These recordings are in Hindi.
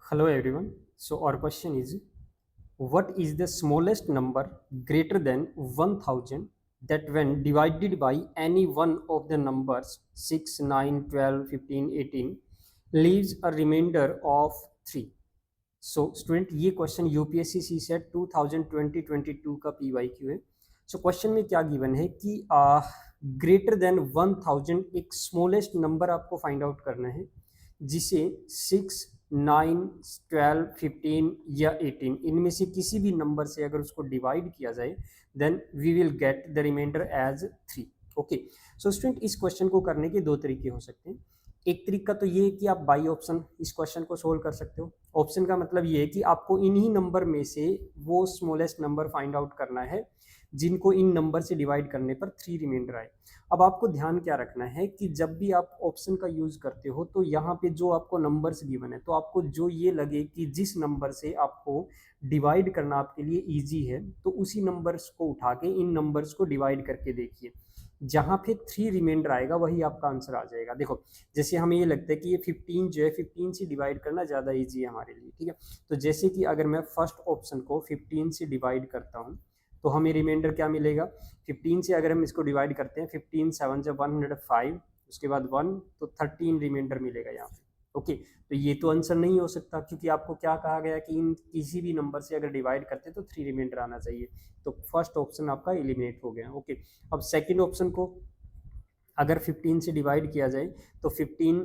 Hello everyone. So our question is, what is the smallest number greater than 1000 that when divided by any one of the numbers 6, 9, 12, 15, 18 leaves a remainder of 3? So student ये क्वेश्चन यूपीएससी सी सेट 2020-22 का पीवाईक्यू है। सो क्वेश्चन में क्या गिवन है कि ग्रेटर देन 1000 एक स्मॉलेस्ट नंबर आपको फाइंड आउट करना है जिसे 6, 9, 12, 15 या 18 इनमें से किसी भी नंबर से अगर उसको डिवाइड किया जाए then we will get the remainder as 3। Okay, so student इस क्वेश्चन को करने के दो तरीके हो सकते हैं। एक तरीका तो ये है कि आप बाई ऑप्शन इस क्वेश्चन को सोल्व कर सकते हो। ऑप्शन का मतलब ये है कि आपको इन्हीं नंबर में से वो स्मॉलेस्ट नंबर फाइंड आउट करना है जिनको इन नंबर से डिवाइड करने पर 3 रिमाइंडर आए। अब आपको ध्यान क्या रखना है कि जब भी आप ऑप्शन का यूज करते हो तो यहाँ पे जो आपको नंबर्स गिवन है तो आपको जो ये लगे कि जिस नंबर से आपको डिवाइड करना आपके लिए ईजी है तो उसी नंबर्स को उठा के इन नंबर्स को डिवाइड करके देखिए। जहाँ पे 3 रिमाइंडर आएगा वही आपका आंसर आ जाएगा। देखो, जैसे हमें ये लगता है कि ये 15 जो है 15 से डिवाइड करना ज़्यादा ईजी है हमारे लिए, ठीक है। तो जैसे कि अगर मैं फर्स्ट ऑप्शन को 15 से डिवाइड करता हूँ तो हमें रिमाइंडर क्या मिलेगा। 15 से अगर हम इसको डिवाइड करते हैं 15 7 जब 105 उसके बाद 1 तो 13 रिमाइंडर मिलेगा यहाँ पे। ओके, तो ये तो आंसर नहीं हो सकता क्योंकि आपको क्या कहा गया कि इन किसी भी नंबर से अगर डिवाइड करते हैं तो 3 रिमाइंडर आना चाहिए। तो फर्स्ट ऑप्शन आपका एलिमिनेट हो गया। ओके, अब सेकंड ऑप्शन को अगर 15 से डिवाइड किया जाए तो 15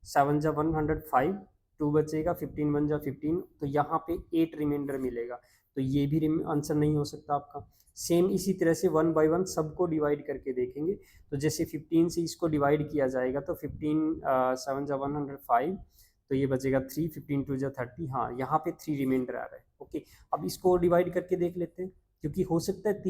7 जा 105 2 बचेगा, 15 1 जा 15 तो यहाँ पे 8 रिमाइंडर मिलेगा। तो ये भी आंसर नहीं हो सकता आपका। सेम इसी तरह से 1 बाय 1 सबको डिवाइड करके देखेंगे। तो जैसे 15 से इसको डिवाइड किया जाएगा तो 15 7 जा 105 तो ये बचेगा 3, 15 2 जा 30। हाँ, यहाँ पे 3 रिमाइंडर आ रहा है। ओके, अब इसको डिवाइड करके देख लेते हैं क्योंकि हो सकता है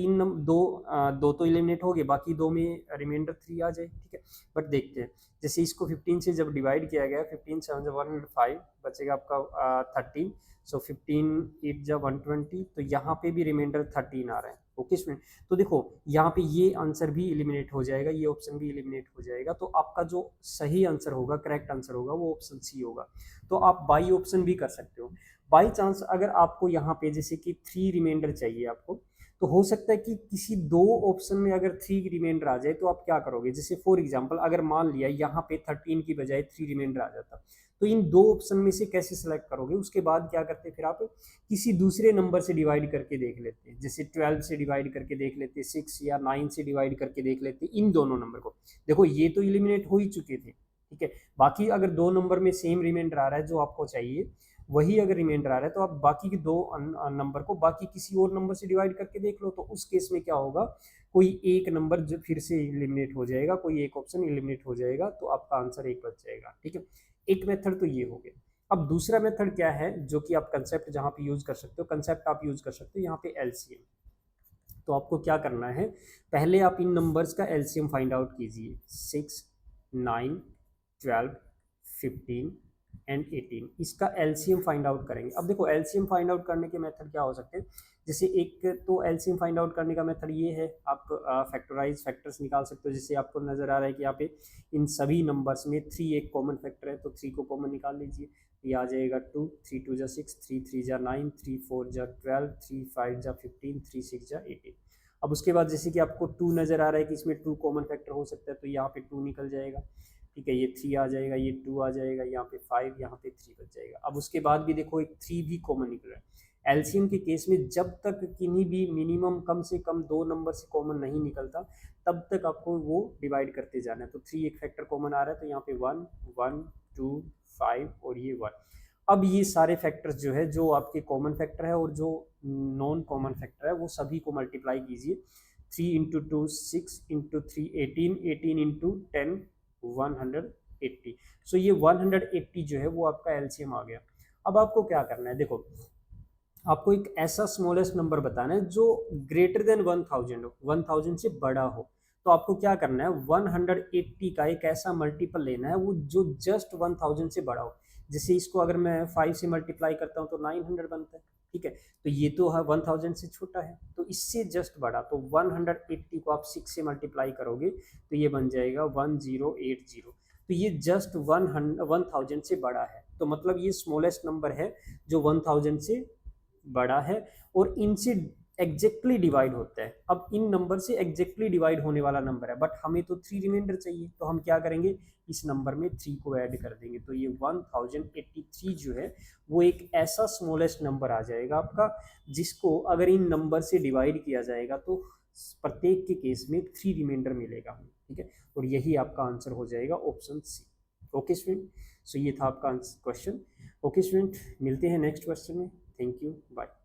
दो तो एलिमिनेट हो गए, बाकी दो में रिमाइंडर 3 आ जाए, ठीक है। बट देखते हैं, जैसे इसको 15 से जब डिवाइड किया गया 15 7 जा 105 बचेगा आपका 13। सो 15 8 जा 120 तो यहाँ पे भी रिमाइंडर 13 आ रहा है। ओके स्टूडेंट, तो देखो यहाँ पे ये आंसर भी एलिमिनेट हो जाएगा, ये ऑप्शन भी एलिमिनेट हो जाएगा। तो आपका जो सही आंसर होगा, करेक्ट आंसर होगा वो ऑप्शन सी होगा। तो आप बाई ऑप्शन भी कर सकते हो। बाई चांस अगर आपको यहाँ पे जैसे कि 3 रिमाइंडर चाहिए आपको, तो हो सकता है कि किसी दो ऑप्शन में अगर 3 रिमाइंडर आ जाए तो आप क्या करोगे। जैसे फॉर एग्जांपल अगर मान लिया यहाँ पे 13 की बजाय 3 रिमाइंडर आ जाता तो इन दो ऑप्शन में से कैसे सेलेक्ट करोगे। उसके बाद क्या करते फिर आप किसी दूसरे नंबर से डिवाइड करके देख लेते हैं। जैसे 12 से डिवाइड करके देख लेते, 6 या 9 से डिवाइड करके देख लेते इन दोनों नंबर को। देखो ये तो एलिमिनेट हो ही चुके थे, ठीक है। बाकी अगर दो नंबर में सेम रिमाइंडर आ रहा है जो आपको चाहिए वही अगर रिमाइंडर आ रहा है तो आप बाकी के दो नंबर को बाकी किसी और नंबर से डिवाइड करके देख लो। तो उस केस में क्या होगा, कोई एक नंबर जो फिर से एलिमिनेट हो जाएगा, कोई एक ऑप्शन एलिमिनेट हो जाएगा तो आपका आंसर एक बच जाएगा, ठीक है। एक मेथड तो ये हो गया। अब दूसरा मेथड क्या है जो कि आप कंसेप्ट जहां पे यूज कर सकते हो, कंसेप्ट आप यूज कर सकते हो यहाँ पे एलसीएम। तो आपको क्या करना है, पहले आप इन नंबर्स का एलसीएम फाइंड आउट कीजिए। 6, 9, 12, 15 एंड 18 इसका एलसीएम फाइंड आउट करेंगे। अब देखो एलसीएम फाइंड आउट करने के मेथड क्या हो सकते हैं। जैसे एक तो एलसीएम फाइंड आउट करने का मेथड ये है, आप फैक्टराइज फैक्टर्स निकाल सकते हो। जैसे आपको नजर आ रहा है कि यहाँ पे इन सभी नंबर्स में 3 एक कॉमन फैक्टर है तो 3 को कॉमन निकाल लीजिए। ये आ जाएगा 2, 3 2 जा 6, 3 3 जा 9, 3 4 जा 12, 3 5 जा 15, 3 6 जा 18। अब उसके बाद जैसे कि आपको 2 नजर आ रहा है कि इसमें 2 कॉमन फैक्टर हो सकता है तो यहाँ पे 2 निकल जाएगा, ठीक है। ये 3 आ जाएगा, ये 2 आ जाएगा, यहाँ पे 5, यहाँ पे 3 बच जाएगा। अब उसके बाद भी देखो एक 3 भी कॉमन निकल रहा है। एलसीएम के केस में जब तक किन्हीं भी मिनिमम कम से कम दो नंबर से कॉमन नहीं निकलता तब तक आपको वो डिवाइड करते जाना है। तो 3 एक फैक्टर कॉमन आ रहा है तो यहाँ पे 1 1 2 5 और ये 1। अब ये सारे फैक्टर्स जो है जो आपके कॉमन फैक्टर है और जो नॉन कॉमन फैक्टर है वो सभी को मल्टीप्लाई कीजिए। 3 इंटू 2 6 इंटू 3 18, 18 इंटू 10 180। सो ये 180 जो है वो आपका एलसीएम आ गया। अब आपको क्या करना है, देखो आपको एक ऐसा स्मॉलेस्ट नंबर बताना है जो ग्रेटर देन 1000 हो, 1000 से बड़ा हो। तो आपको क्या करना है, 180 का एक ऐसा मल्टीपल लेना है वो जो जस्ट 1000 से बड़ा हो। जैसे इसको अगर मैं 5 से मल्टीप्लाई करता हूँ तो 900 बनता है, ठीक है। तो ये तो 1000 से छोटा है तो इससे जस्ट बड़ा। तो 180 को आप 6 से मल्टीप्लाई करोगे तो ये बन जाएगा 1080। तो ये जस्ट 1000 से बड़ा है। तो मतलब ये स्मॉलेस्ट नंबर है जो 1000 से बड़ा है और इनसे एग्जैक्टली डिवाइड होता है। अब इन नंबर से एग्जैक्टली डिवाइड होने वाला नंबर है, बट हमें तो 3 रिमाइंडर चाहिए, तो हम क्या करेंगे, इस नंबर में 3 को ऐड कर देंगे। तो ये 1083 जो है वो एक ऐसा स्मॉलेस्ट नंबर आ जाएगा आपका, जिसको अगर इन नंबर से डिवाइड किया जाएगा तो प्रत्येक के केस में 3 रिमाइंडर मिलेगा हमें, ठीक है। और यही आपका आंसर हो जाएगा option C. Okay student, so ये था आपका क्वेश्चन। ओके स्टूडेंट, मिलते हैं नेक्स्ट क्वेश्चन में। Thank you, bye.